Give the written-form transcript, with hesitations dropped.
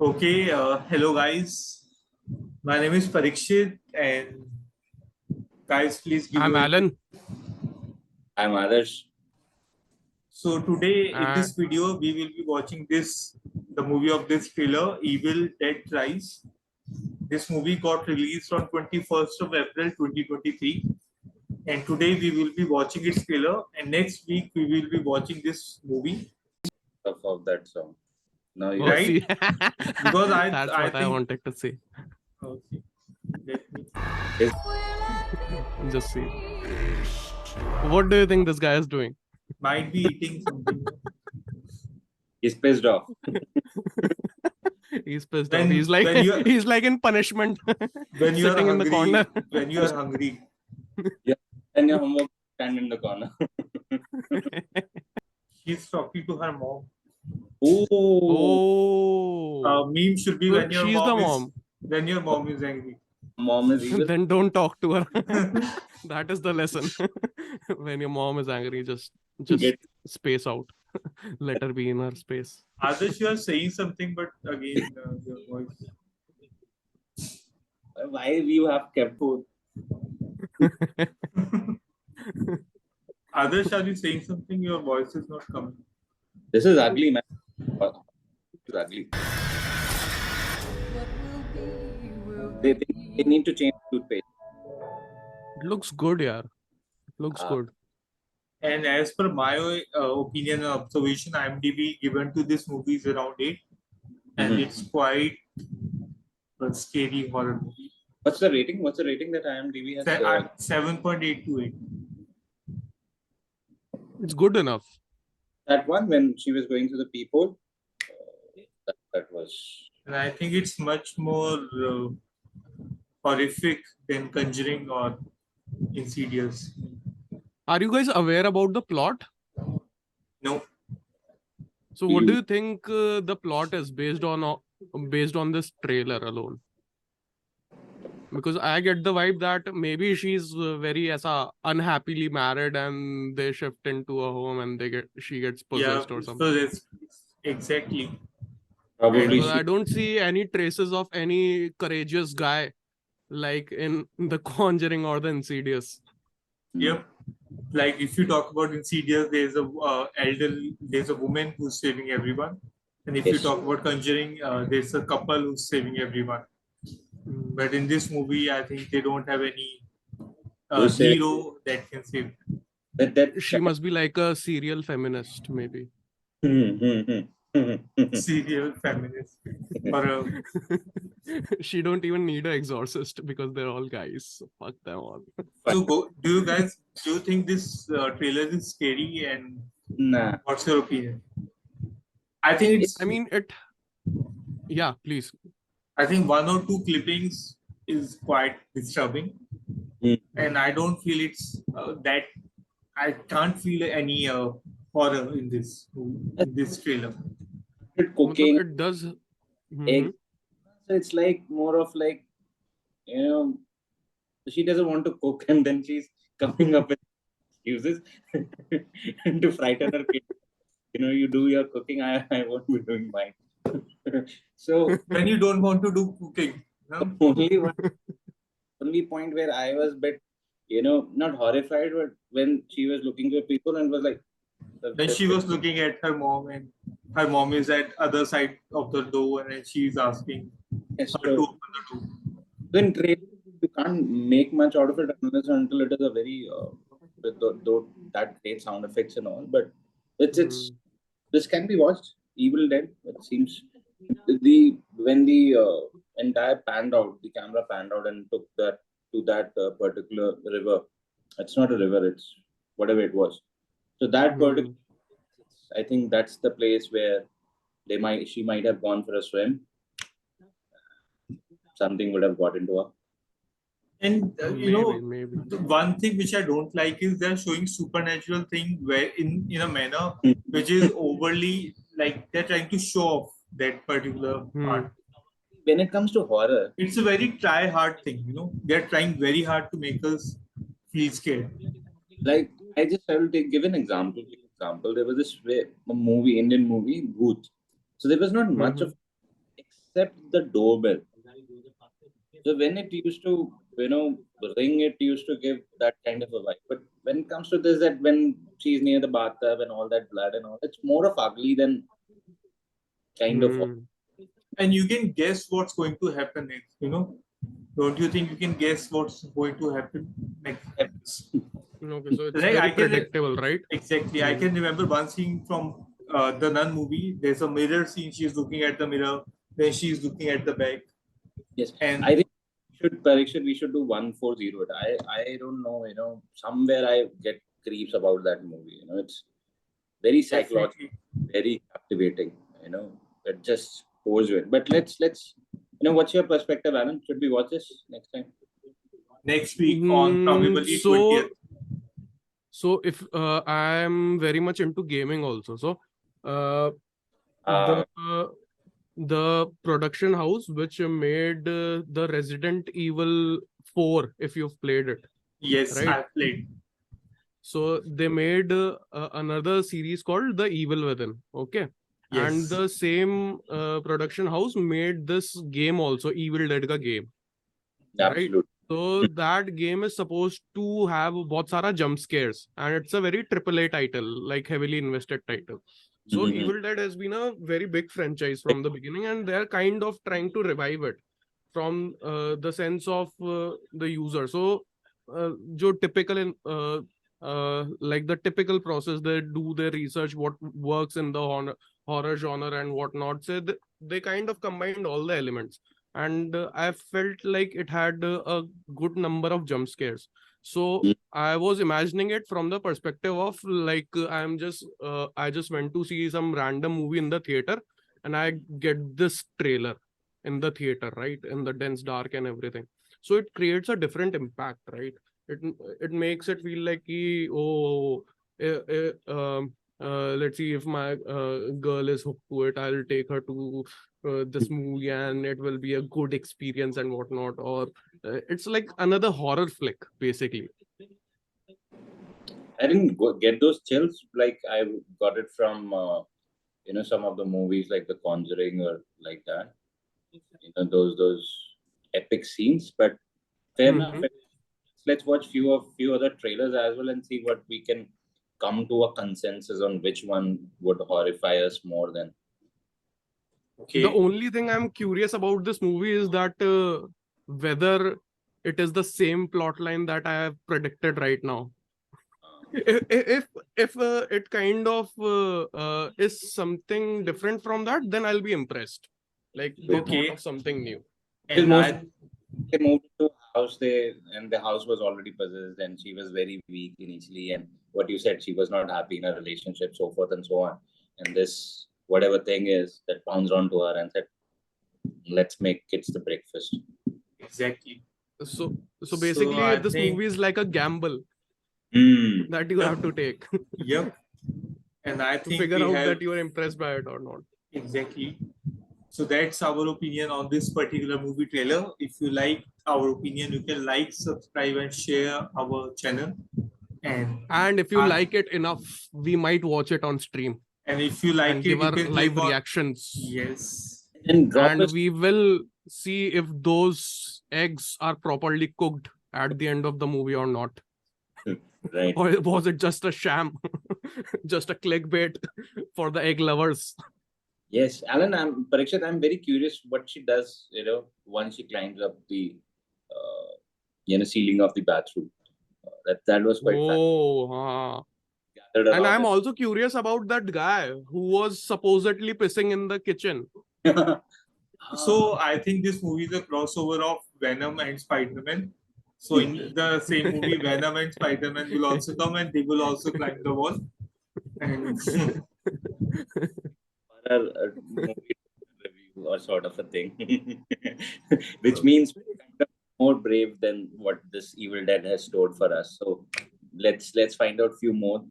Okay, hello guys. My name is Parikshit, and guys, please give I'm your. Alan. I'm Adarsh. So today in Uh, this video, we will be watching the movie of this thriller, Evil Dead Rise. This movie got released on 21st of April 2023, and today we will be watching its trailer. And next week we will be watching this movie, Of that song. Now you oh, got right? see, Because that's I what I think. wanted to say. Okay, let me. Just see. What do you think this guy is doing? Might be eating something. he's pissed off. He's pissed When off. He's like when you he's like in punishment, when you are sitting in the corner. hungry, when you are hungry. Yeah. And your homework stand in the corner. She's talking to her mom. Oh, Meme should be so she's the mom. when your mom is angry. Mom is evil. Then don't talk to her. That is the lesson. When your mom is angry, just Get- space out. Let her be in her space. Others, you are saying something, but again, your voice. Why you have kept food? Others, are you saying something? Your voice is not coming. This is ugly, man. This is ugly. They think they need to change toothpaste. It looks good, yeah. It looks good. And as per my opinion and observation, IMDb given to this movie is around 8, and it's quite a scary horror movie. What's the rating? What's the rating that IMDb has? 7.828. It's good enough. That one when she was going through the peephole. That was. And I think it's much more horrific than Conjuring or Insidious. Are you guys aware about the plot? No. So what do you think the plot is based on this trailer alone? Because I get the vibe that maybe she's very unhappily married and they shift into a home and she gets possessed or something. So that's exactly. Probably Because I don't see any traces of any courageous guy like in The Conjuring or the Insidious. Yep. Like if you talk about Insidious, there's a woman who's saving everyone, and if you talk about Conjuring, there's a couple who's saving everyone. But in this movie, I think they don't have any hero that can save. She must be like a serial feminist, maybe. Serial feminist. Or she don't even need an exorcist because they're all guys. So fuck them all. So do you think this trailer is scary, and nah. what's your opinion? I think yeah, please. I think one or two clippings is quite disturbing, and I don't feel it's that. I can't feel any horror in this trailer. Cooking. It does. Egg. So it's like more of like, she doesn't want to cook, and then she's coming up with excuses to frighten her kid. You do your cooking, I won't be doing mine. So when you don't want to do cooking, no? only point where I was bit, not horrified, but when she was looking at people and was like. Then she was looking at her mom, and her mom is at other side of the door, and then she's asking her to open the door. Then you can't make much out of it unless until it is a very that great sound effects and all. But it's this can be watched. Evil Dead. It seems when the entire panned out, the camera panned out and took that to that particular river. It's not a river. It's whatever it was. So that particular, I think that's the place where she might have gone for a swim. Something would have got into her. And maybe. The one thing which I don't like is they're showing supernatural thing where in a manner which is overly like they're trying to show off that particular part. When it comes to horror, it's a very try hard thing. They're trying very hard to make us feel scared. Like I will give an example. There was this Indian movie, Bhoot. So there was not much of except the doorbell. So when it used to, ring, it used to give that kind of a vibe. But when it comes to this, that when she's near the bathtub and all that blood and all, it's more of ugly than kind of. Hmm. And you can guess what's going to happen next, Don't you think you can guess what's going to happen next? Okay, so it's Right, very predictable, right? Exactly. I can remember one scene from the Nun movie. There's a mirror scene. She's looking at the mirror. Then she's looking at the back. Yes, And I think we should do 140. I don't know, somewhere I get creeps about that movie. It's very psychological, definitely very captivating. It just goes with. But let's what's your perspective, Alan? Should we watch this next time? next week on probably 20th. So if I'm very much into gaming also, so Uh, the production house which made the Resident Evil 4, if you've played it, Yes, right? I've played. So they made another series called The Evil Within. Okay. Yes. And the same production house made this game also, Evil Dead ka game. absolutely. Right? So that game is supposed to have bahut sara jump scares, and it's a very AAA title, like heavily invested title. So Mhm. Evil Dead has been a very big franchise from the beginning, and they're kind of trying to revive it from the sense of the user. So jo typical like the typical process, they do their research, what works in the horror genre and whatnot. So they kind of combined all the elements, and I felt like it had a good number of jump scares. So I was imagining it from the perspective of like I just went to see some random movie in the theater, and I get this trailer in the theater, right, in the dense dark and everything. So it creates a different impact, right? It makes it feel like let's see, if my girl is hooked to it, I'll take her to this movie and it will be a good experience and whatnot. Or it's like another horror flick basically. I didn't get those chills like I got it from some of the movies like The Conjuring or like that. Those epic scenes. But fair enough. Let's watch few other trailers as well and see what we can come to a consensus on which one would horrify us more than. Okay. The only thing I'm curious about this movie is that whether it is the same plot line that I have predicted right now. If it kind of is something different from that, then I'll be impressed. Like they thought of something new. Because And they moved to a house and the house was already possessed and she was very weak initially, and what you said, she was not happy in a relationship, so forth and so on. And this whatever thing is that pounced onto her and said, let's make kids the breakfast. Exactly. So basically this movie is like a gamble that you have to take. Yep. And I to think figure out that you are impressed by it or not. Exactly. So that's our opinion on this particular movie trailer. If you like our opinion, you can like, subscribe, and share our channel. And if you like it enough, we might watch it on stream. And if you like and it, give you our can live click on- reactions. Yes. And we will see if those eggs are properly cooked at the end of the movie or not. Right. Or was it just a sham? Just a clickbait for the egg lovers? Yes, Alan, Parikshit, I'm very curious what she does, once she climbs up the, ceiling of the bathroom. That was quite fun. And I'm also curious about that guy who was supposedly pissing in the kitchen. So I think this movie is a crossover of Venom and Spider-Man. So in the same movie, Venom and Spider-Man will also come and they will also climb the wall. And movie review or sort of a thing, which means more brave than what this Evil Dead has stored for us. So let's find out few more,